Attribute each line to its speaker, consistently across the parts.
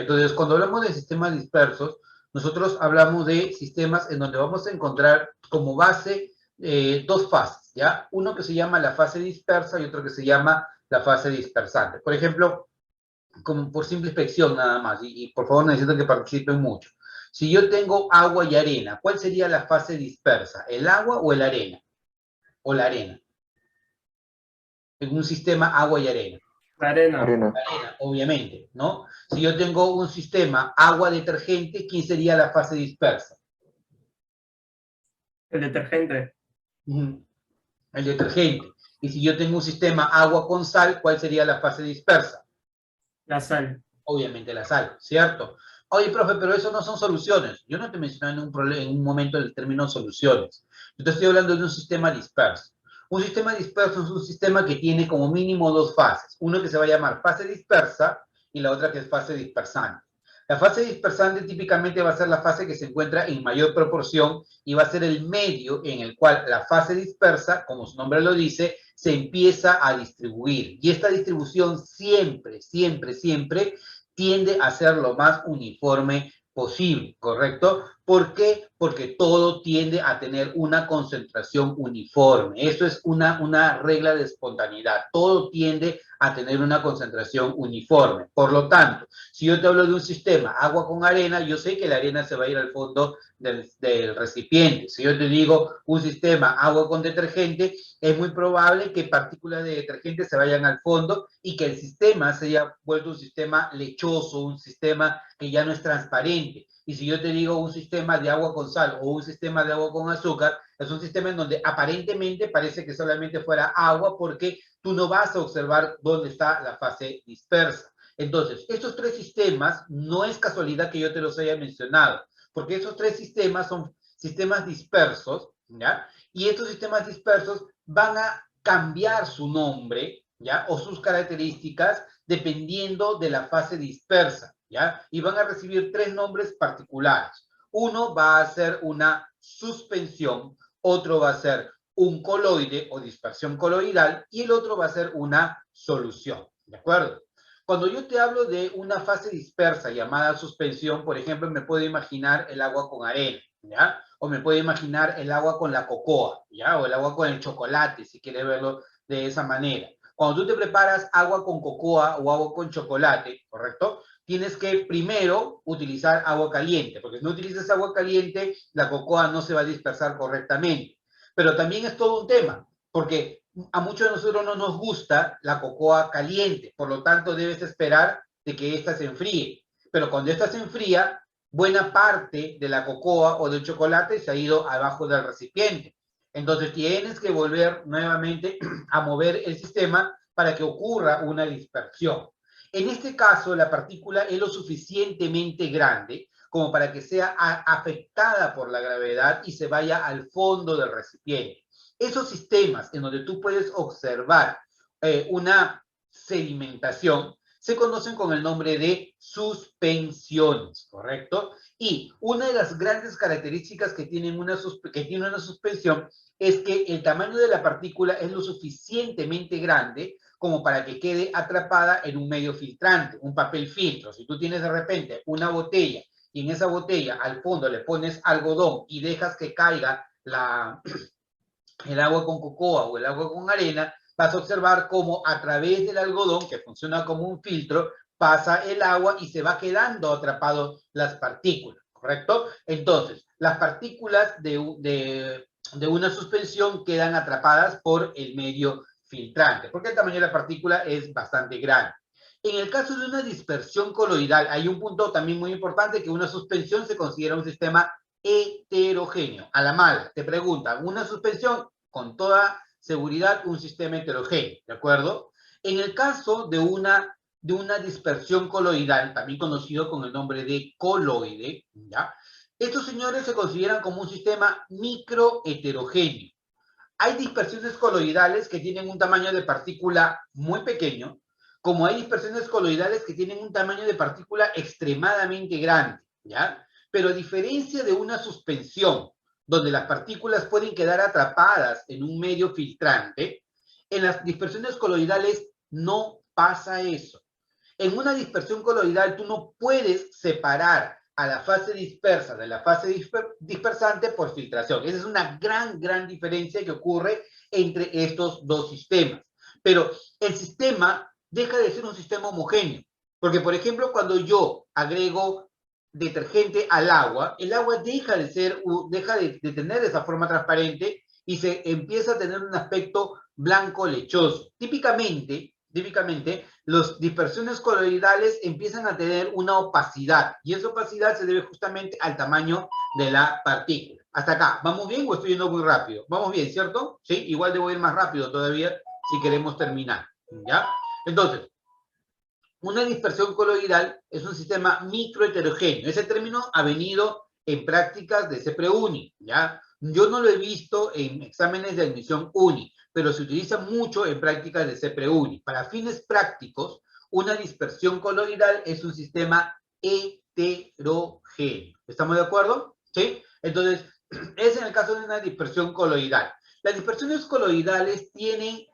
Speaker 1: Entonces, cuando hablamos de sistemas dispersos, nosotros hablamos de sistemas en donde vamos a encontrar como base dos fases, ¿ya? Uno que se llama la fase dispersa y otro que se llama la fase dispersante. Por ejemplo, como por simple inspección nada más, y por favor necesito que participen mucho. Si yo tengo agua y arena, ¿cuál sería la fase dispersa? ¿El agua o el arena? O la arena. En un sistema agua y arena.
Speaker 2: La arena.
Speaker 3: Arena.
Speaker 1: Arena, obviamente, ¿no? Si yo tengo un sistema agua detergente, ¿quién sería la fase dispersa?
Speaker 2: El detergente.
Speaker 1: El detergente. Y si yo tengo un sistema agua con sal, ¿cuál sería la fase dispersa?
Speaker 2: La sal.
Speaker 1: Obviamente la sal, ¿cierto? Oye, profe, pero eso no son soluciones. Yo no te mencioné en un momento el término soluciones. Yo te estoy hablando de un sistema disperso. Un sistema disperso es un sistema que tiene como mínimo dos fases. Uno que se va a llamar fase dispersa y la otra que es fase dispersante. La fase dispersante típicamente va a ser la fase que se encuentra en mayor proporción y va a ser el medio en el cual la fase dispersa, como su nombre lo dice, se empieza a distribuir. Y esta distribución siempre, siempre, siempre tiende a ser lo más uniforme posible, ¿correcto? ¿Por qué? Porque todo tiende a tener una concentración uniforme. Eso es una regla de espontaneidad. Todo tiende a tener una concentración uniforme. Por lo tanto, si yo te hablo de un sistema agua con arena, yo sé que la arena se va a ir al fondo del recipiente. Si yo te digo un sistema agua con detergente, es muy probable que partículas de detergente se vayan al fondo y que el sistema se haya vuelto un sistema lechoso, un sistema que ya no es transparente. Y si yo te digo un sistema de agua con sal o un sistema de agua con azúcar, es un sistema en donde aparentemente parece que solamente fuera agua porque tú no vas a observar dónde está la fase dispersa. Entonces, estos tres sistemas no es casualidad que yo te los haya mencionado, porque esos tres sistemas son sistemas dispersos, ¿ya? Y estos sistemas dispersos van a cambiar su nombre, ¿ya? O sus características dependiendo de la fase dispersa, ¿ya? Y van a recibir tres nombres particulares. Uno va a ser una suspensión, otro va a ser un coloide o dispersión coloidal y el otro va a ser una solución, ¿de acuerdo? Cuando yo te hablo de una fase dispersa llamada suspensión, por ejemplo, me puedo imaginar el agua con arena, ¿ya? O me puedo imaginar el agua con la cocoa, ¿ya? O el agua con el chocolate, si quieres verlo de esa manera. Cuando tú te preparas agua con cocoa o agua con chocolate, ¿correcto? Tienes que primero utilizar agua caliente, porque si no utilizas agua caliente, la cocoa no se va a dispersar correctamente. Pero también es todo un tema, porque a muchos de nosotros no nos gusta la cocoa caliente, por lo tanto debes esperar de que ésta se enfríe. Pero cuando ésta se enfría, buena parte de la cocoa o del chocolate se ha ido abajo del recipiente. Entonces tienes que volver nuevamente a mover el sistema para que ocurra una dispersión. En este caso, la partícula es lo suficientemente grande como para que sea afectada por la gravedad y se vaya al fondo del recipiente. Esos sistemas en donde tú puedes observar una sedimentación se conocen con el nombre de suspensiones, ¿correcto? Y una de las grandes características que tiene una suspensión es que el tamaño de la partícula es lo suficientemente grande como para que quede atrapada en un medio filtrante, un papel filtro. Si tú tienes de repente una botella y en esa botella al fondo le pones algodón y dejas que caiga el agua con cocoa o el agua con arena, vas a observar cómo a través del algodón, que funciona como un filtro, pasa el agua y se va quedando atrapado las partículas, ¿correcto? Entonces, las partículas de una suspensión quedan atrapadas por el medio filtrante, porque el tamaño de la partícula es bastante grande. En el caso de una dispersión coloidal, hay un punto también muy importante, que una suspensión se considera un sistema heterogéneo. A la mala, te preguntan, una suspensión, con toda seguridad, un sistema heterogéneo, ¿de acuerdo? En el caso de una dispersión coloidal, también conocido con el nombre de coloide, ¿ya? Estos señores se consideran como un sistema microheterogéneo. Hay dispersiones coloidales que tienen un tamaño de partícula muy pequeño, como hay dispersiones coloidales que tienen un tamaño de partícula extremadamente grande, ¿ya? Pero a diferencia de una suspensión, donde las partículas pueden quedar atrapadas en un medio filtrante, en las dispersiones coloidales no pasa eso. En una dispersión coloidal tú no puedes separar a la fase dispersa de la fase dispersante por filtración. Esa es una gran diferencia que ocurre entre estos dos sistemas. Pero el sistema deja de ser un sistema homogéneo. Porque, por ejemplo, cuando yo agrego detergente al agua, el agua deja de tener esa forma transparente y se empieza a tener un aspecto blanco lechoso. Típicamente, las dispersiones coloidales empiezan a tener una opacidad, y esa opacidad se debe justamente al tamaño de la partícula. Hasta acá, ¿vamos bien o estoy yendo muy rápido? Vamos bien, ¿cierto? Sí, igual debo ir más rápido todavía si queremos terminar, ¿ya? Entonces, una dispersión coloidal es un sistema microheterogéneo. Ese término ha venido en prácticas de CEPRE-UNI, ¿ya? Yo no lo he visto en exámenes de admisión UNI, pero se utiliza mucho en prácticas de CEPRE-UNI. Para fines prácticos, una dispersión coloidal es un sistema heterogéneo. ¿Estamos de acuerdo? ¿Sí? Entonces, es en el caso de una dispersión coloidal. Las dispersiones coloidales tienen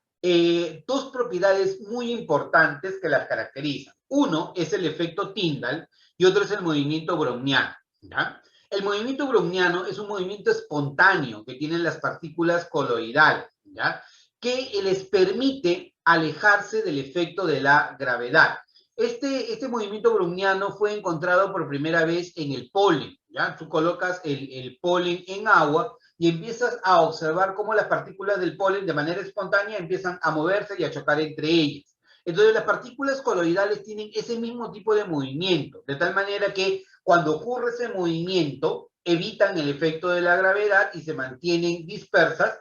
Speaker 1: dos propiedades muy importantes que las caracterizan. Uno es el efecto Tyndall y otro es el movimiento browniano, ¿ya? El movimiento browniano es un movimiento espontáneo que tienen las partículas coloidales, ¿ya? Que les permite alejarse del efecto de la gravedad. Este movimiento browniano fue encontrado por primera vez en el polen, ¿ya? Tú colocas el polen en agua y empiezas a observar cómo las partículas del polen de manera espontánea empiezan a moverse y a chocar entre ellas. Entonces las partículas coloidales tienen ese mismo tipo de movimiento, de tal manera que cuando ocurre ese movimiento evitan el efecto de la gravedad y se mantienen dispersas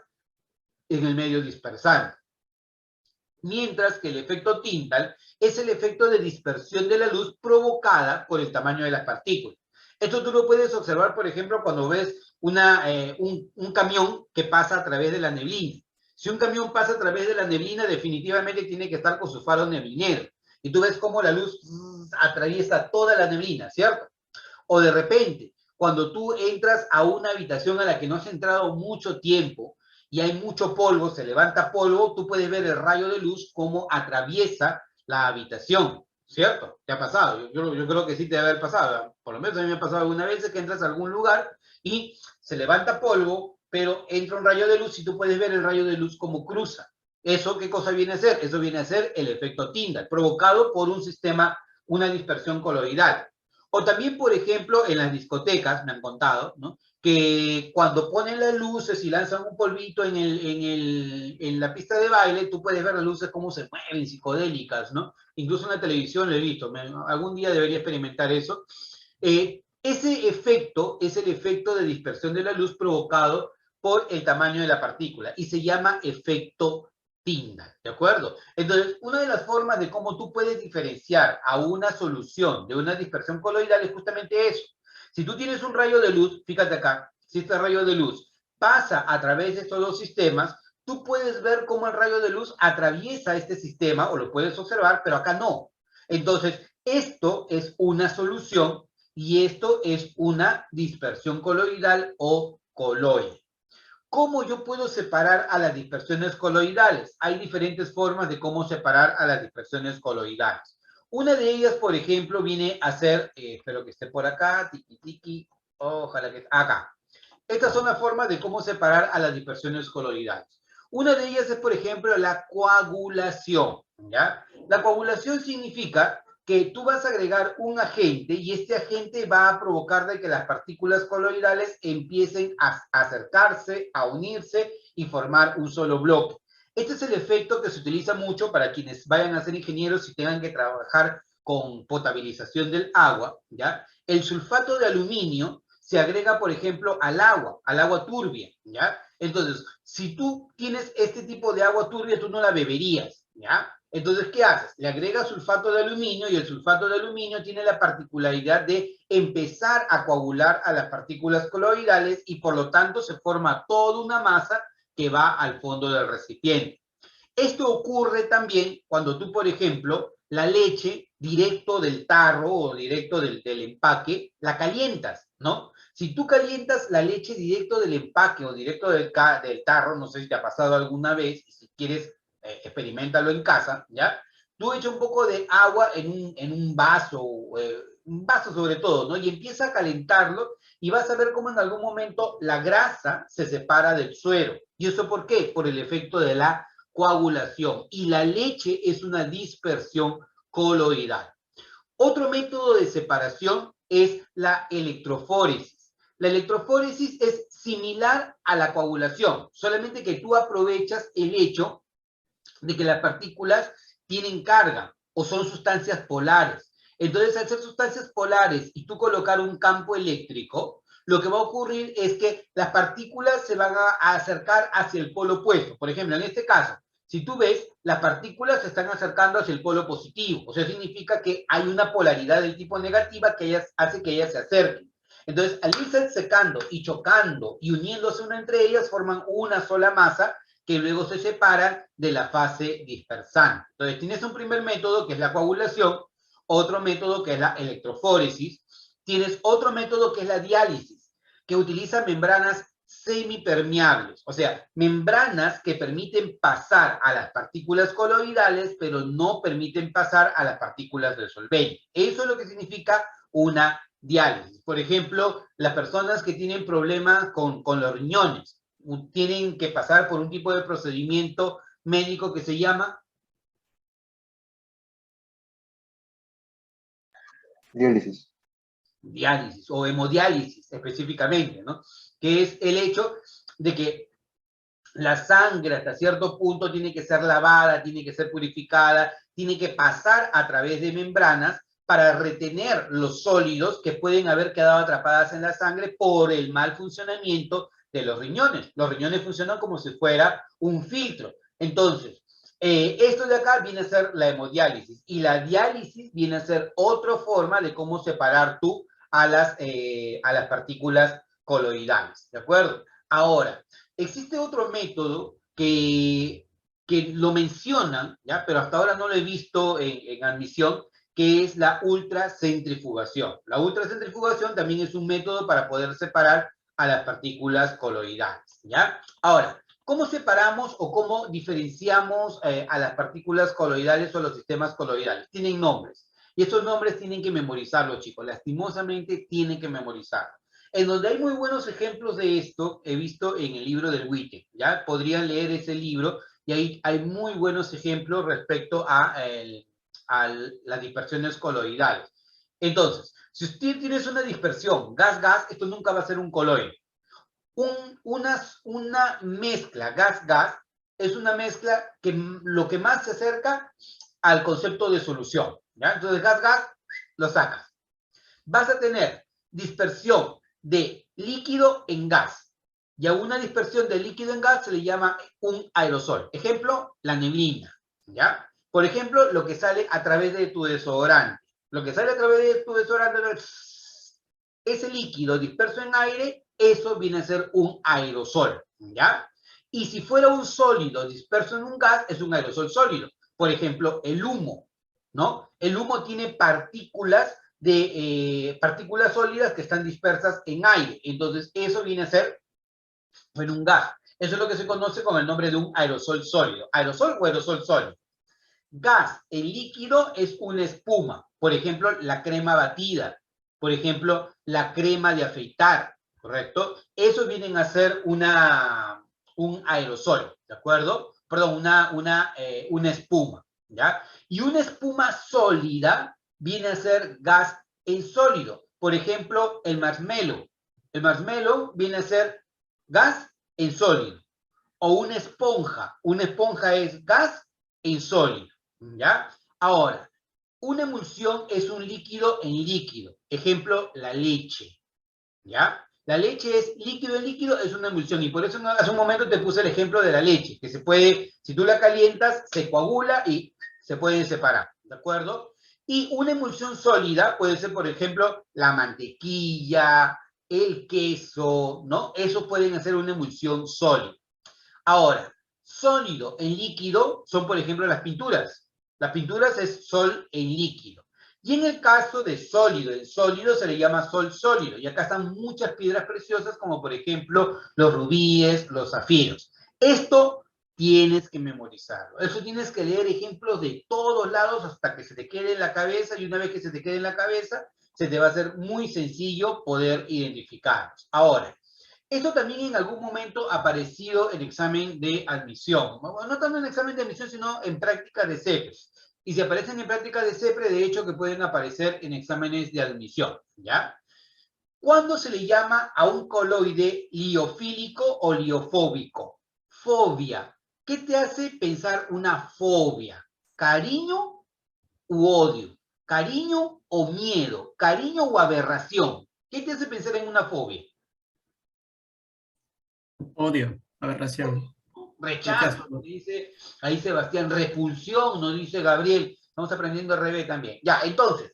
Speaker 1: en el medio dispersante. Mientras que el efecto Tyndall es el efecto de dispersión de la luz provocada por el tamaño de las partículas. Esto tú lo puedes observar, por ejemplo, cuando ves un camión que pasa a través de la neblina. Si un camión pasa a través de la neblina, definitivamente tiene que estar con su faro neblinero. Y tú ves cómo la luz atraviesa toda la neblina, ¿cierto? O de repente, cuando tú entras a una habitación a la que no has entrado mucho tiempo y hay mucho polvo, se levanta polvo, tú puedes ver el rayo de luz cómo atraviesa la habitación, ¿cierto? ¿Te ha pasado? Yo creo que sí te debe haber pasado. Por lo menos a mí me ha pasado alguna vez que entras a algún lugar y se levanta polvo, pero entra un rayo de luz y tú puedes ver el rayo de luz como cruza. ¿Eso qué cosa viene a ser? Eso viene a ser el efecto Tyndall, provocado por un sistema, una dispersión coloidal. O también, por ejemplo, en las discotecas, me han contado, ¿no? Que cuando ponen las luces y lanzan un polvito en la pista de baile, tú puedes ver las luces cómo se mueven, psicodélicas, ¿no? Incluso en la televisión lo he visto. Algún día debería experimentar eso. Ese efecto es el efecto de dispersión de la luz provocado por el tamaño de la partícula y se llama efecto Tyndall, ¿de acuerdo? Entonces, una de las formas de cómo tú puedes diferenciar a una solución de una dispersión coloidal es justamente eso. Si tú tienes un rayo de luz, fíjate acá, si este rayo de luz pasa a través de estos dos sistemas, tú puedes ver cómo el rayo de luz atraviesa este sistema, o lo puedes observar, pero acá no. Entonces, esto es una solución y esto es una dispersión coloidal o coloide. ¿Cómo yo puedo separar a las dispersiones coloidales? Hay diferentes formas de cómo separar a las dispersiones coloidales. Una de ellas, por ejemplo, viene a ser, espero que esté por acá, tiki tiki, ojalá que acá. Estas son las formas de cómo separar a las dispersiones coloidales. Una de ellas es, por ejemplo, la coagulación, ¿ya? La coagulación significa que tú vas a agregar un agente y este agente va a provocar de que las partículas coloidales empiecen a acercarse, a unirse y formar un solo bloque. Este es el efecto que se utiliza mucho para quienes vayan a ser ingenieros y tengan que trabajar con potabilización del agua, ¿ya? El sulfato de aluminio se agrega, por ejemplo, al agua turbia, ¿ya? Entonces, si tú tienes este tipo de agua turbia, tú no la beberías, ¿ya? Entonces, ¿qué haces? Le agregas sulfato de aluminio y el sulfato de aluminio tiene la particularidad de empezar a coagular a las partículas coloidales y por lo tanto se forma toda una masa que va al fondo del recipiente. Esto ocurre también cuando tú, por ejemplo, la leche directo del tarro o directo del empaque, la calientas, ¿no? Si tú calientas la leche directo del empaque o directo del tarro, no sé si te ha pasado alguna vez, y si quieres, experimentalo en casa, ¿ya? tú echas un poco de agua en un vaso, un vaso sobre todo, ¿no? Y empieza a calentarlo y vas a ver cómo en algún momento la grasa se separa del suero. ¿Y eso por qué? Por el efecto de la coagulación. Y la leche es una dispersión coloidal. Otro método de separación es la electroforesis. La electroforesis es similar a la coagulación, solamente que tú aprovechas el hecho de que las partículas tienen carga o son sustancias polares. Entonces, al ser sustancias polares y tú colocar un campo eléctrico, lo que va a ocurrir es que las partículas se van a acercar hacia el polo opuesto. Por ejemplo, en este caso, si tú ves, las partículas se están acercando hacia el polo positivo. O sea, significa que hay una polaridad del tipo negativa que hace que ellas se acerquen. Entonces, al irse secando y chocando y uniéndose una entre ellas, forman una sola masa que luego se separan de la fase dispersante. Entonces, tienes un primer método que es la coagulación, otro método que es la electroforesis, tienes otro método que es la diálisis, que utiliza membranas semipermeables, o sea, membranas que permiten pasar a las partículas coloidales, pero no permiten pasar a las partículas del solvente. Eso es lo que significa una diálisis. Por ejemplo, las personas que tienen problemas con los riñones, tienen que pasar por un tipo de procedimiento médico que se llama
Speaker 3: diálisis.
Speaker 1: Diálisis o hemodiálisis específicamente, ¿no? Que es el hecho de que la sangre hasta cierto punto tiene que ser lavada, tiene que ser purificada, tiene que pasar a través de membranas para retener los sólidos que pueden haber quedado atrapadas en la sangre por el mal funcionamiento de los riñones. Los riñones funcionan como si fuera un filtro. Entonces, esto de acá viene a ser la hemodiálisis y la diálisis viene a ser otra forma de cómo separar tú a las partículas coloidales, ¿de acuerdo? Ahora, existe otro método que lo mencionan, ¿ya? Pero hasta ahora no lo he visto en admisión, que es la ultracentrifugación. La ultracentrifugación también es un método para poder separar a las partículas coloidales, ¿ya? Ahora, ¿cómo separamos o cómo diferenciamos a las partículas coloidales o los sistemas coloidales? Tienen nombres. Y estos nombres tienen que memorizarlos, chicos. Lastimosamente tienen que memorizarlos. En donde hay muy buenos ejemplos de esto, he visto en el libro del Witten, ¿ya? Podrían leer ese libro y ahí hay muy buenos ejemplos respecto a las dispersiones coloidales. Entonces, si usted tiene una dispersión gas-gas, esto nunca va a ser un coloide. Una mezcla gas-gas es una mezcla que lo que más se acerca al concepto de solución, ¿ya? Entonces, gas-gas, lo sacas. Vas a tener dispersión de líquido en gas. Y a una dispersión de líquido en gas se le llama un aerosol. Ejemplo, la neblina, ¿ya? Por ejemplo, lo que sale a través de tu desodorante. Lo que sale a través de tu desodorante, ese líquido disperso en aire, eso viene a ser un aerosol, ¿ya? Y si fuera un sólido disperso en un gas, es un aerosol sólido. Por ejemplo, el humo, ¿no? El humo tiene partículas partículas sólidas que están dispersas en aire. Entonces, eso viene a ser en un gas. Eso es lo que se conoce con el nombre de un aerosol sólido. ¿Aerosol o aerosol sólido? Gas, el líquido es una espuma. Por ejemplo, la crema batida. Por ejemplo, la crema de afeitar, ¿correcto? Eso vienen a ser un aerosol, ¿de acuerdo? Perdón, una espuma, ¿ya? Y una espuma sólida viene a ser gas en sólido. Por ejemplo, el marshmallow. El marshmallow viene a ser gas en sólido. O una esponja. Una esponja es gas en sólido, ¿ya? Ahora, una emulsión es un líquido en líquido. Ejemplo, la leche, ¿ya? La leche es líquido en líquido, es una emulsión. Y por eso hace un momento te puse el ejemplo de la leche, que se puede, si tú la calientas, se coagula y se pueden separar, ¿de acuerdo? Y una emulsión sólida puede ser, por ejemplo, la mantequilla, el queso, ¿no? Eso pueden hacer una emulsión sólida. Ahora, sólido en líquido son, por ejemplo, las pinturas. Las pinturas es sol en líquido. Y en el caso de sólido, el sólido se le llama sol sólido. Y acá están muchas piedras preciosas, como por ejemplo los rubíes, los zafiros. Esto Tienes que memorizarlo. Eso tienes que leer ejemplos de todos lados hasta que se te quede en la cabeza, y una vez que se te quede en la cabeza, se te va a hacer muy sencillo poder identificarlos. Ahora, esto también en algún momento ha aparecido en examen de admisión. No tanto en examen de admisión, sino en prácticas de CEPRES. Y si aparecen en prácticas de CEPRES, de hecho que pueden aparecer en exámenes de admisión, ¿ya? ¿Cuándo se le llama a un coloide liofílico o liofóbico? Fobia. ¿Qué te hace pensar una fobia? ¿Cariño u odio? ¿Cariño o miedo? ¿Cariño o aberración? ¿Qué te hace pensar en una fobia?
Speaker 2: Odio. Aberración.
Speaker 1: Rechazo,
Speaker 2: Rechazo.
Speaker 1: dice ahí Sebastián. Repulsión, nos dice Gabriel. Estamos aprendiendo al revés también. Ya, entonces,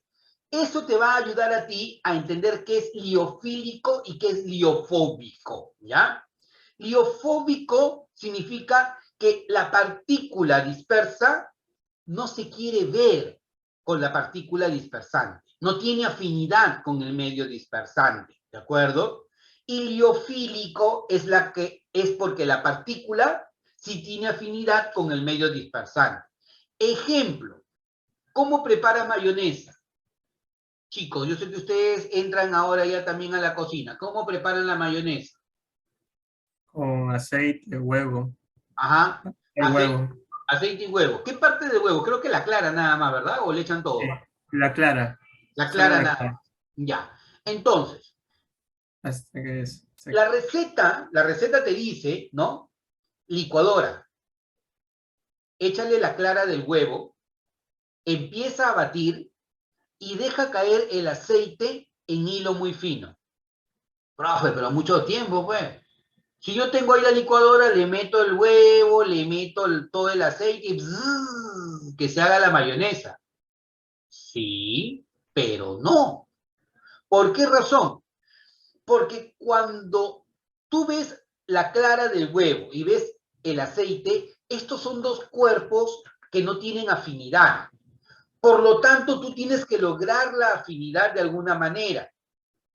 Speaker 1: eso te va a ayudar a ti a entender qué es liofílico y qué es liofóbico, ¿ya? Liofóbico significa que la partícula dispersa no se quiere ver con la partícula dispersante, no tiene afinidad con el medio dispersante, ¿de acuerdo? Y liofílico es porque la partícula sí tiene afinidad con el medio dispersante. Ejemplo, ¿cómo prepara mayonesa? Chicos, yo sé que ustedes entran ahora ya también a la cocina. ¿Cómo preparan la mayonesa?
Speaker 2: Con aceite, huevo.
Speaker 1: Ajá,
Speaker 2: El huevo.
Speaker 1: aceite y huevo. ¿Qué parte de huevo? Creo que la clara nada más, ¿verdad? ¿O le echan todo?
Speaker 2: La clara.
Speaker 1: La
Speaker 2: Solo
Speaker 1: clara
Speaker 2: la
Speaker 1: nada
Speaker 2: clara.
Speaker 1: más. Ya. Entonces,
Speaker 2: Hasta que
Speaker 1: la receta te dice, ¿no? Licuadora. Échale la clara del huevo, empieza a batir y deja caer el aceite en hilo muy fino. Profe, pero mucho tiempo, pues. Si yo tengo ahí la licuadora, le meto el huevo, le meto todo el aceite y bzzz, que se haga la mayonesa. Sí, pero no. ¿Por qué razón? Porque cuando tú ves la clara del huevo y ves el aceite, estos son dos cuerpos que no tienen afinidad. Por lo tanto, tú tienes que lograr la afinidad de alguna manera.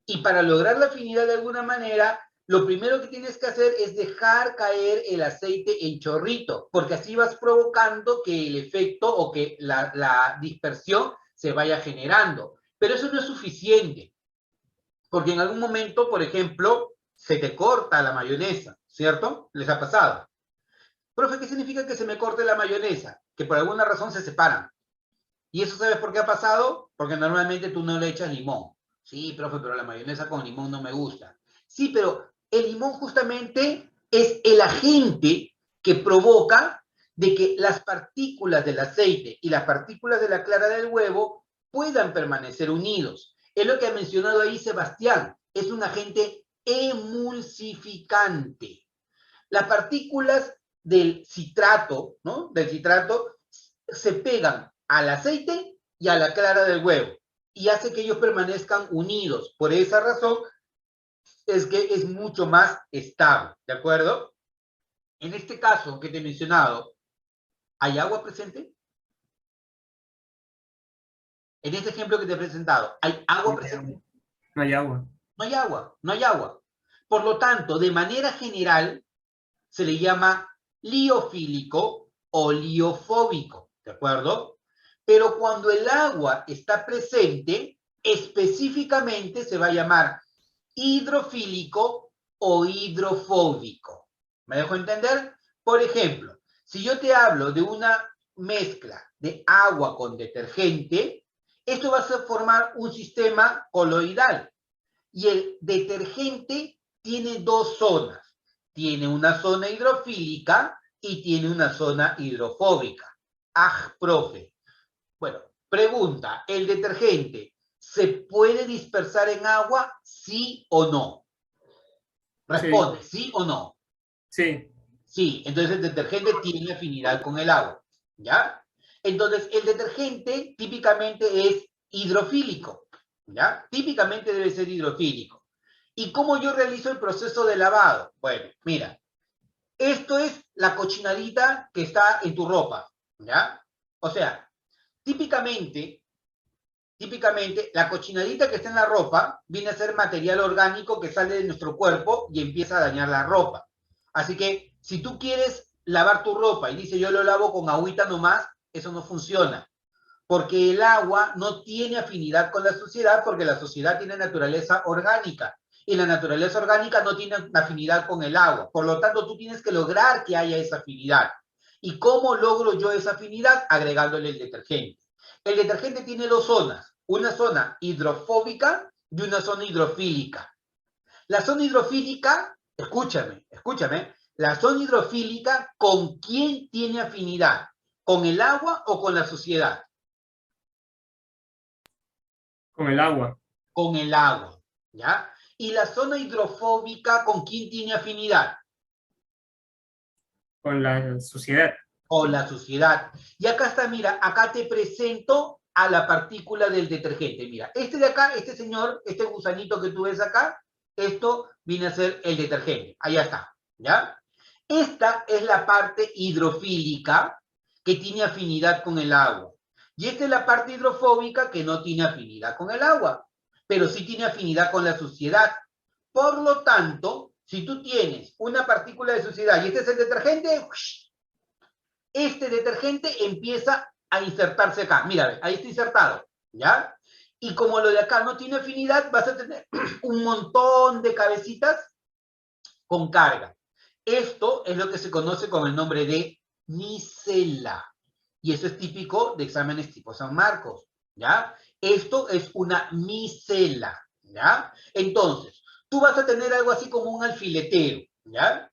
Speaker 1: Y para lograr la afinidad de alguna manera, lo primero que tienes que hacer es dejar caer el aceite en chorrito, porque así vas provocando que el efecto o que la dispersión se vaya generando. Pero eso no es suficiente, porque en algún momento, por ejemplo, se te corta la mayonesa, ¿cierto? ¿Les ha pasado? Profe, ¿qué significa que se me corte la mayonesa? Que por alguna razón se separan. ¿Y eso sabes por qué ha pasado? Porque normalmente tú no le echas limón. Sí, profe, pero la mayonesa con limón no me gusta. Sí, pero el limón justamente es el agente que provoca de que las partículas del aceite y las partículas de la clara del huevo puedan permanecer unidos. Es lo que ha mencionado ahí Sebastián. Es un agente emulsificante. Las partículas del citrato, ¿no? Del citrato se pegan al aceite y a la clara del huevo y hace que ellos permanezcan unidos. Por esa razón es que es mucho más estable, ¿de acuerdo? En este caso que te he mencionado, ¿hay agua presente? En este ejemplo que te he presentado, ¿hay agua presente?
Speaker 2: No hay agua.
Speaker 1: No hay agua, no hay agua. Por lo tanto, de manera general, se le llama liofílico o liofóbico, ¿de acuerdo? Pero cuando el agua está presente, específicamente se va a llamar hidrofílico o hidrofóbico. ¿Me dejo entender? Por ejemplo, si yo te hablo de una mezcla de agua con detergente, esto va a formar un sistema coloidal. Y el detergente tiene dos zonas. Tiene una zona hidrofílica y tiene una zona hidrofóbica. Profe. Bueno, pregunta, ¿el detergente se puede dispersar en agua, sí o no? Responde, ¿sí o no?
Speaker 2: Sí.
Speaker 1: Sí, entonces el detergente tiene afinidad con el agua, ¿ya? Entonces, el detergente típicamente es hidrofílico, ¿ya? Típicamente debe ser hidrofílico. ¿Y cómo yo realizo el proceso de lavado? Bueno, mira, esto es la cochinadita que está en tu ropa, ¿ya? O sea, típicamente, la cochinadita que está en la ropa viene a ser material orgánico que sale de nuestro cuerpo y empieza a dañar la ropa. Así que, si tú quieres lavar tu ropa y dice yo lo lavo con agüita nomás, eso no funciona. Porque el agua no tiene afinidad con la suciedad, porque la suciedad tiene naturaleza orgánica. Y la naturaleza orgánica no tiene afinidad con el agua. Por lo tanto, tú tienes que lograr que haya esa afinidad. ¿Y cómo logro yo esa afinidad? Agregándole el detergente. El detergente tiene dos zonas. Una zona hidrofóbica y una zona hidrofílica. La zona hidrofílica, escúchame, la zona hidrofílica, ¿con quién tiene afinidad? ¿Con el agua o con la suciedad?
Speaker 2: Con el agua.
Speaker 1: Con el agua, ¿ya? Y la zona hidrofóbica, ¿con quién tiene afinidad?
Speaker 2: Con la suciedad.
Speaker 1: Con la suciedad. Y acá está, mira, acá te presento a la partícula del detergente. Mira, este de acá, este señor, este gusanito que tú ves acá, esto viene a ser el detergente. Allá está, ¿ya? Esta es la parte hidrofílica que tiene afinidad con el agua. Y esta es la parte hidrofóbica que no tiene afinidad con el agua, pero sí tiene afinidad con la suciedad. Por lo tanto, si tú tienes una partícula de suciedad y este es el detergente, este detergente empieza a insertarse acá. Mira, ahí está insertado, ¿ya? Y como lo de acá no tiene afinidad, vas a tener un montón de cabecitas con carga. Esto es lo que se conoce con el nombre de micela. Y eso es típico de exámenes tipo San Marcos, ¿ya? Esto es una micela, ¿ya? Entonces, tú vas a tener algo así como un alfiletero, ¿ya?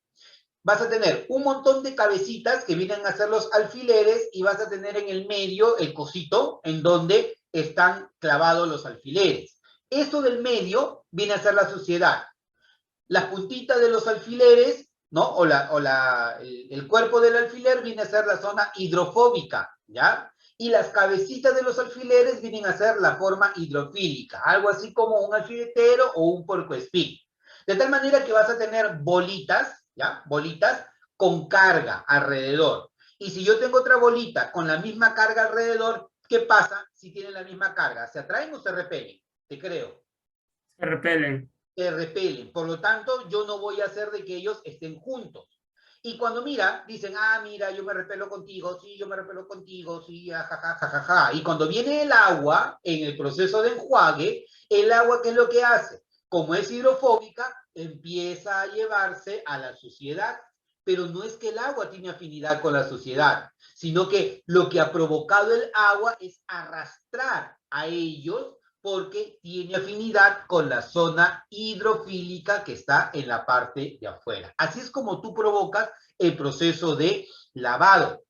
Speaker 1: Vas a tener un montón de cabecitas que vienen a ser los alfileres y vas a tener en el medio el cosito en donde están clavados los alfileres. Esto del medio viene a ser la suciedad. Las puntitas de los alfileres, ¿no? El cuerpo del alfiler viene a ser la zona hidrofóbica, ¿ya? Y las cabecitas de los alfileres vienen a ser la forma hidrofílica, algo así como un alfiletero o un puercoespín. De tal manera que vas a tener bolitas, ¿ya? Bolitas con carga alrededor. Y si yo tengo otra bolita con la misma carga alrededor, ¿qué pasa si tienen la misma carga? ¿Se atraen o se repelen? Te creo.
Speaker 2: Se repelen.
Speaker 1: Que repelen. Por lo tanto, yo no voy a hacer de que ellos estén juntos. Y cuando mira, dicen, ah, mira, yo me repelo contigo, sí, yo me repelo contigo, sí, jajaja, jajaja. Y cuando viene el agua, en el proceso de enjuague, el agua, ¿qué es lo que hace? Como es hidrofóbica, empieza a llevarse a la suciedad. Pero no es que el agua tiene afinidad con la suciedad, sino que lo que ha provocado el agua es arrastrar a ellos porque tiene afinidad con la zona hidrofílica que está en la parte de afuera. Así es como tú provocas el proceso de lavado.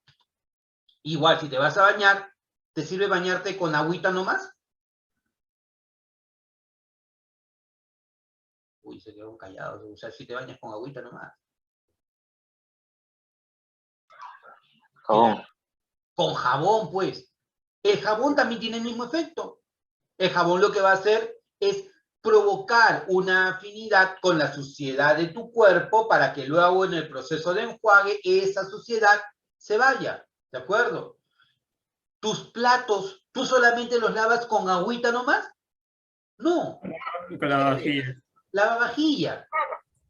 Speaker 1: Igual, si te vas a bañar, ¿te sirve bañarte con agüita nomás? Uy, se quedaron callados. O sea, si te bañas con agüita nomás.
Speaker 3: Jabón.
Speaker 1: Con jabón, pues. El jabón también tiene el mismo efecto. El jabón lo que va a hacer es provocar una afinidad con la suciedad de tu cuerpo para que luego en el proceso de enjuague esa suciedad se vaya, ¿de acuerdo? Tus platos, ¿tú solamente los lavas con agüita nomás? No.
Speaker 2: Con la vajilla.
Speaker 1: Lavavajilla.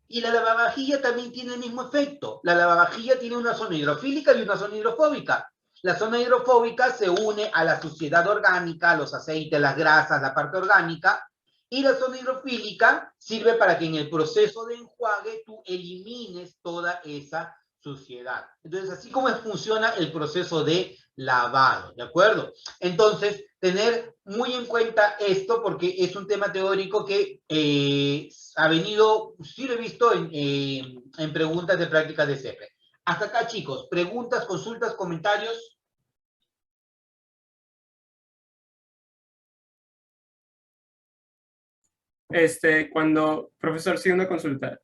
Speaker 1: Y la lavavajilla también tiene el mismo efecto. La lavavajilla tiene una zona hidrofílica y una zona hidrofóbica. La zona hidrofóbica se une a la suciedad orgánica, los aceites, las grasas, la parte orgánica, y la zona hidrofílica sirve para que en el proceso de enjuague tú elimines toda esa suciedad. Entonces, así como funciona el proceso de lavado, ¿de acuerdo? Entonces, tener muy en cuenta esto porque es un tema teórico que ha venido, sí lo he visto en preguntas de prácticas de CEPE. Hasta acá, chicos, preguntas, consultas, comentarios.
Speaker 2: Cuando, profesor, sí, una consulta.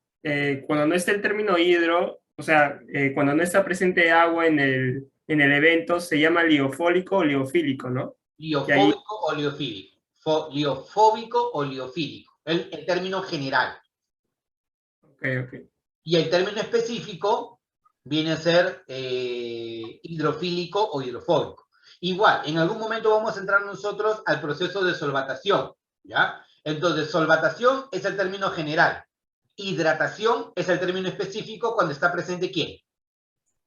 Speaker 2: Cuando no está el término hidro, o sea, cuando no está presente agua en el evento, se llama liofólico o liofílico, ¿no?
Speaker 1: Liofóbico o liofílico. Liofóbico o liofílico. El término general.
Speaker 2: Ok, ok.
Speaker 1: Y el término específico viene a ser hidrofílico o hidrofóbico. Igual, en algún momento vamos a entrar nosotros al proceso de solvatación, ¿ya? Entonces, solvatación es el término general. Hidratación es el término específico cuando está presente ¿quién?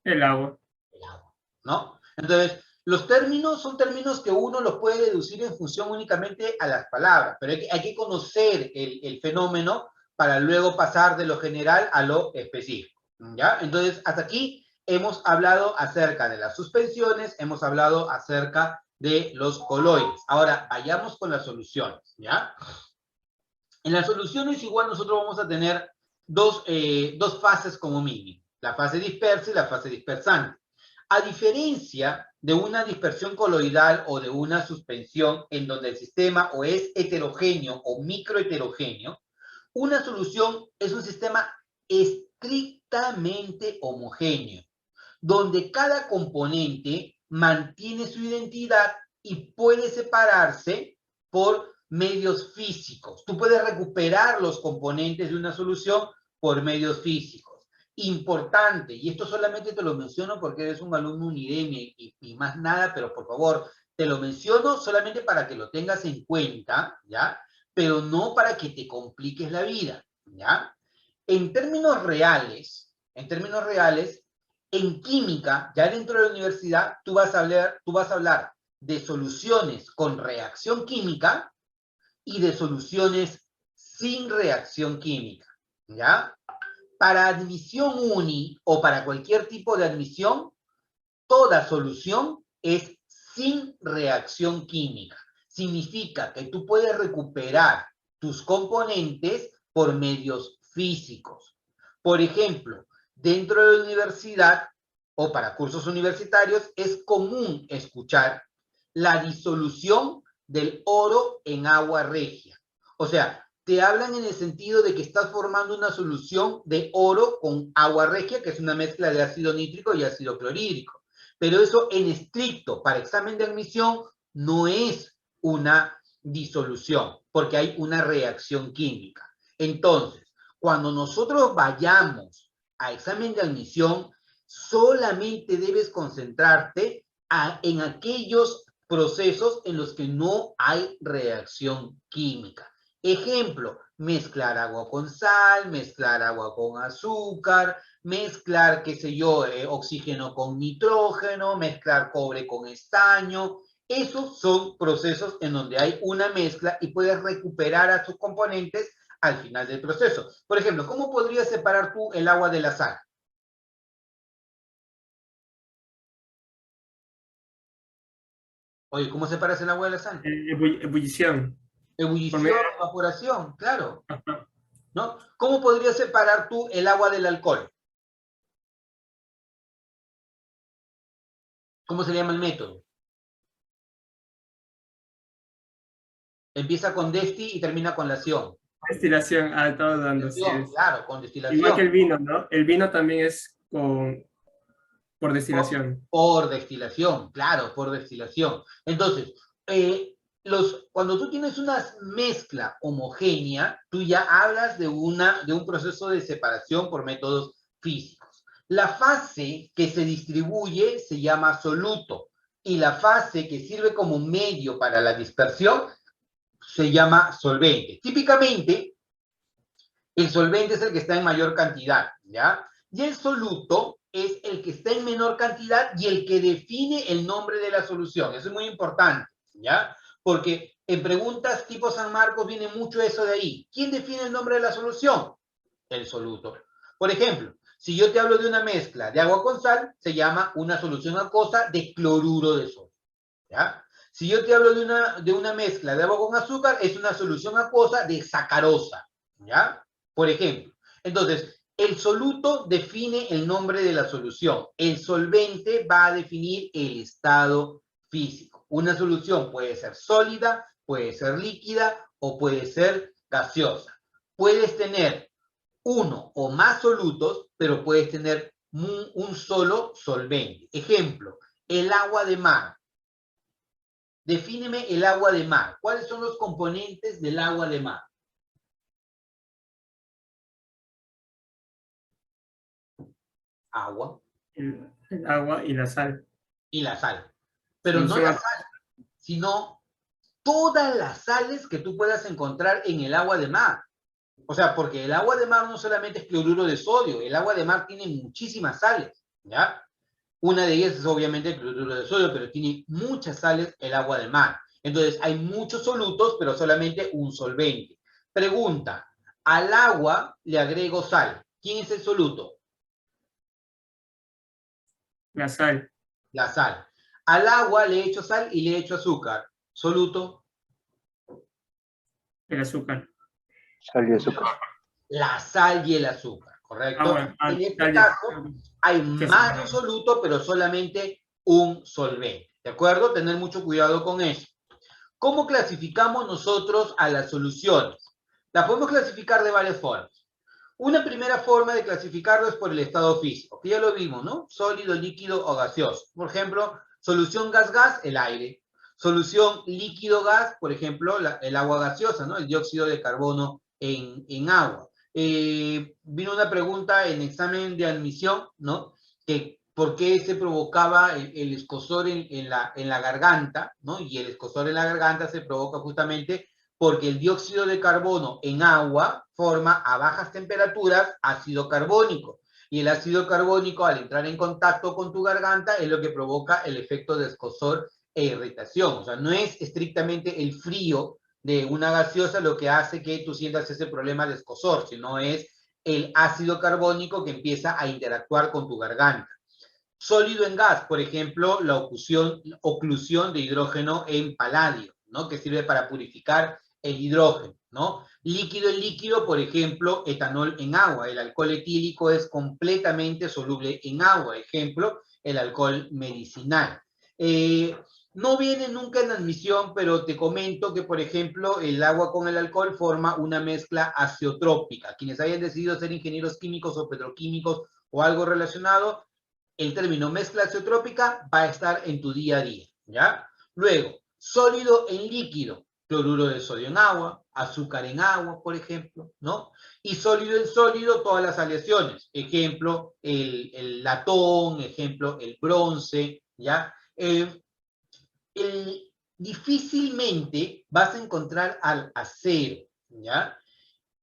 Speaker 2: El agua.
Speaker 1: El agua, ¿no? Entonces, los términos son términos que uno los puede deducir en función únicamente a las palabras, pero hay que conocer el fenómeno para luego pasar de lo general a lo específico, ¿ya? Entonces, hasta aquí hemos hablado acerca de las suspensiones, hemos hablado acerca de los coloides. Ahora, vayamos con las soluciones, ¿ya? En las soluciones igual nosotros vamos a tener dos fases como mínimo, la fase dispersa y la fase dispersante. A diferencia de una dispersión coloidal o de una suspensión en donde el sistema o es heterogéneo o microheterogéneo, una solución es un sistema estrictamente homogéneo, donde cada componente mantiene su identidad y puede separarse por medios físicos. Tú puedes recuperar los componentes de una solución por medios físicos. Importante, y esto solamente te lo menciono porque eres un alumno Unidemia y más nada, pero por favor, te lo menciono solamente para que lo tengas en cuenta, ¿ya? Pero no para que te compliques la vida, ¿ya? En términos reales, en química, ya dentro de la universidad, tú vas a hablar de soluciones con reacción química y de soluciones sin reacción química, ¿ya? Para admisión uni o para cualquier tipo de admisión, toda solución es sin reacción química. Significa que tú puedes recuperar tus componentes por medios físicos. Por ejemplo, dentro de la universidad o para cursos universitarios es común escuchar la disolución del oro en agua regia. O sea, te hablan en el sentido de que estás formando una solución de oro con agua regia, que es una mezcla de ácido nítrico y ácido clorhídrico. Pero eso en estricto, para examen de admisión, no es una disolución, porque hay una reacción química. Entonces, cuando nosotros vayamos a examen de admisión, solamente debes concentrarte en aquellos procesos en los que no hay reacción química. Ejemplo, mezclar agua con sal, mezclar agua con azúcar, mezclar, qué sé yo, oxígeno con nitrógeno, mezclar cobre con estaño. Esos son procesos en donde hay una mezcla y puedes recuperar a sus componentes al final del proceso. Por ejemplo, ¿cómo podrías separar tú el agua de la sal? Oye, ¿cómo separas el agua de la sal?
Speaker 2: Ebullición. Por medio
Speaker 1: Ebullición, evaporación, claro, ¿no? ¿Cómo podrías separar tú el agua del alcohol? ¿Cómo se llama el método? Empieza con desti y termina con lación.
Speaker 2: Destilación, todo dando, sí
Speaker 1: Destilación,
Speaker 2: es.
Speaker 1: claro, con
Speaker 2: Igual que
Speaker 1: destilación.
Speaker 2: el vino, ¿no? El vino también es por destilación.
Speaker 1: Por destilación, claro, por destilación. Entonces, cuando tú tienes una mezcla homogénea, tú ya hablas de un proceso de separación por métodos físicos. La fase que se distribuye se llama soluto y la fase que sirve como medio para la dispersión se llama solvente. Típicamente, el solvente es el que está en mayor cantidad, ¿ya? Y el soluto es el que está en menor cantidad y el que define el nombre de la solución. Eso es muy importante, ¿ya? Porque en preguntas tipo San Marcos viene mucho eso de ahí. ¿Quién define el nombre de la solución? El soluto. Por ejemplo, si yo te hablo de una mezcla de agua con sal, se llama una solución acuosa de cloruro de sodio, ¿ya? Si yo te hablo de una mezcla de agua con azúcar, es una solución acuosa de sacarosa, ¿ya? Por ejemplo. Entonces, el soluto define el nombre de la solución. El solvente va a definir el estado físico. Una solución puede ser sólida, puede ser líquida o puede ser gaseosa. Puedes tener uno o más solutos, pero puedes tener un solo solvente. Ejemplo, el agua de mar. Defíneme el agua de mar. ¿Cuáles son los componentes del agua de mar? Agua
Speaker 2: El agua y la sal.
Speaker 1: y la sal. Pero no la
Speaker 2: Solución.
Speaker 1: sal, sino todas las sales que tú puedas encontrar en el agua de mar. O sea, porque el agua de mar no solamente es cloruro de sodio, el agua de mar tiene muchísimas sales, ¿ya? Una de ellas es obviamente el cloruro de sodio, pero tiene muchas sales el agua de mar. Entonces, hay muchos solutos, pero solamente un solvente. Pregunta, al agua le agrego sal. ¿Quién es el soluto?
Speaker 2: La sal,
Speaker 1: La sal. Al agua le echo sal y le echo azúcar. Soluto.
Speaker 2: el azúcar.
Speaker 3: Sal y azúcar.
Speaker 1: La sal y el azúcar, ¿correcto? En este
Speaker 2: sal y
Speaker 1: caso,
Speaker 2: azúcar.
Speaker 1: hay
Speaker 2: Sí,
Speaker 1: más de un soluto, pero solamente un solvente. ¿De acuerdo? Tener mucho cuidado con eso. ¿Cómo clasificamos nosotros a las soluciones? Las podemos clasificar de varias formas. Una primera forma de clasificarlo es por el estado físico, que ya lo vimos, ¿no? Sólido, líquido o gaseoso. Por ejemplo, solución gas-gas, el aire. Solución líquido-gas, por ejemplo, el agua gaseosa, ¿no? El dióxido de carbono en agua. Vino una pregunta en examen de admisión, ¿no? Que por qué se provocaba el escozor en la garganta, ¿no? Y el escozor en la garganta se provoca justamente porque el dióxido de carbono en agua forma a bajas temperaturas ácido carbónico. Y el ácido carbónico, al entrar en contacto con tu garganta, es lo que provoca el efecto de escozor e irritación. O sea, no es estrictamente el frío de una gaseosa lo que hace que tú sientas ese problema de escozor, sino es el ácido carbónico que empieza a interactuar con tu garganta. Sólido en gas, por ejemplo, la oclusión de hidrógeno en paladio, ¿no? Que sirve para purificar el hidrógeno, ¿no? Líquido en líquido, por ejemplo, etanol en agua. El alcohol etílico es completamente soluble en agua. Ejemplo, el alcohol medicinal. No viene nunca en admisión, pero te comento que, por ejemplo, el agua con el alcohol forma una mezcla azeotrópica. Quienes hayan decidido ser ingenieros químicos o petroquímicos o algo relacionado, el término mezcla azeotrópica va a estar en tu día a día, ¿ya? Luego, sólido en líquido, cloruro de sodio en agua, azúcar en agua, por ejemplo, ¿no? Y sólido en sólido, todas las aleaciones, ejemplo, el latón, ejemplo, el bronce, ¿ya? Difícilmente vas a encontrar al acero, ¿ya?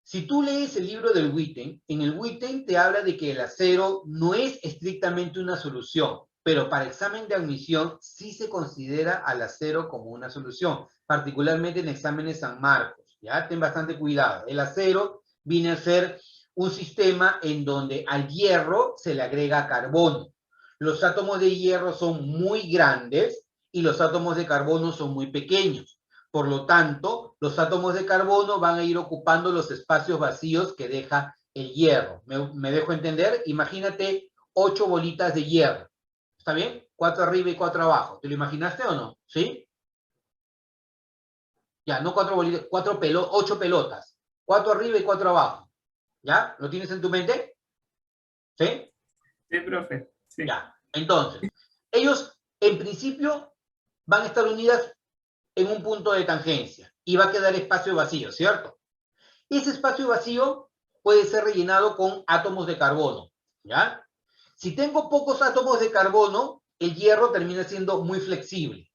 Speaker 1: Si tú lees el libro del Witten, en el Witten te habla de que el acero no es estrictamente una solución, pero para examen de admisión sí se considera al acero como una solución, particularmente en exámenes San Marcos, ¿ya? Ten bastante cuidado. El acero viene a ser un sistema en donde al hierro se le agrega carbono. Los átomos de hierro son muy grandes y los átomos de carbono son muy pequeños. Por lo tanto, los átomos de carbono van a ir ocupando los espacios vacíos que deja el hierro. ¿Me dejo entender? Imagínate 8 bolitas de hierro. ¿Está bien? 4 arriba y 4 abajo. ¿Te lo imaginaste o no? ¿Sí? Ya, no 4 bolitas, 8 pelotas. 4 arriba y 4 abajo. ¿Ya? ¿Lo tienes en tu mente? ¿Sí?
Speaker 2: Sí, profe. Sí.
Speaker 1: Ya. Entonces, ellos en principio van a estar unidas en un punto de tangencia y va a quedar espacio vacío, ¿cierto? Ese espacio vacío puede ser rellenado con átomos de carbono, ¿ya? Si tengo pocos átomos de carbono, el hierro termina siendo muy flexible.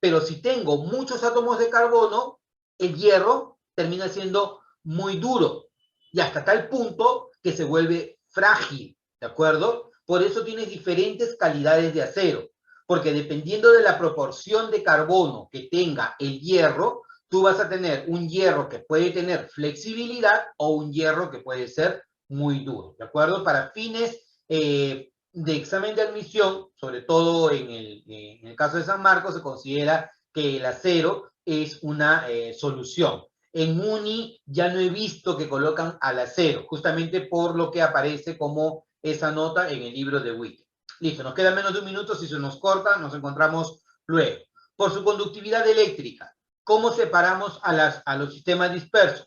Speaker 1: Pero si tengo muchos átomos de carbono, el hierro termina siendo muy duro y hasta tal punto que se vuelve frágil, ¿de acuerdo? Por eso tienes diferentes calidades de acero, porque dependiendo de la proporción de carbono que tenga el hierro, tú vas a tener un hierro que puede tener flexibilidad o un hierro que puede ser muy duro, ¿de acuerdo? Para fines de examen de admisión, sobre todo en el caso de San Marcos, se considera que el acero es una solución. En Uni ya no he visto que colocan al acero, justamente por lo que aparece como esa nota en el libro de Witten. Listo, nos queda menos de un minuto, si se nos corta, nos encontramos luego. Por su conductividad eléctrica, ¿cómo separamos a los sistemas dispersos?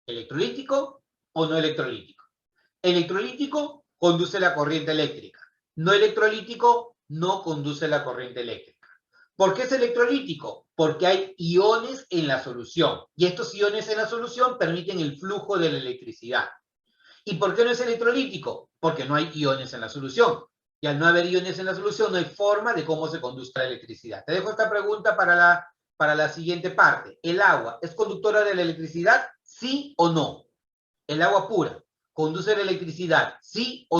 Speaker 1: ¿Electrolítico o no electrolítico? Electrolítico conduce la corriente eléctrica. No electrolítico no conduce la corriente eléctrica. ¿Por qué es electrolítico? Porque hay iones en la solución. Y estos iones en la solución permiten el flujo de la electricidad. ¿Y por qué no es electrolítico? Porque no hay iones en la solución. Y al no haber iones en la solución, no hay forma de cómo se conduzca la electricidad. Te dejo esta pregunta para la siguiente parte. ¿El agua es conductora de la electricidad? ¿Sí o no? El agua pura conduce la electricidad, ¿sí o no?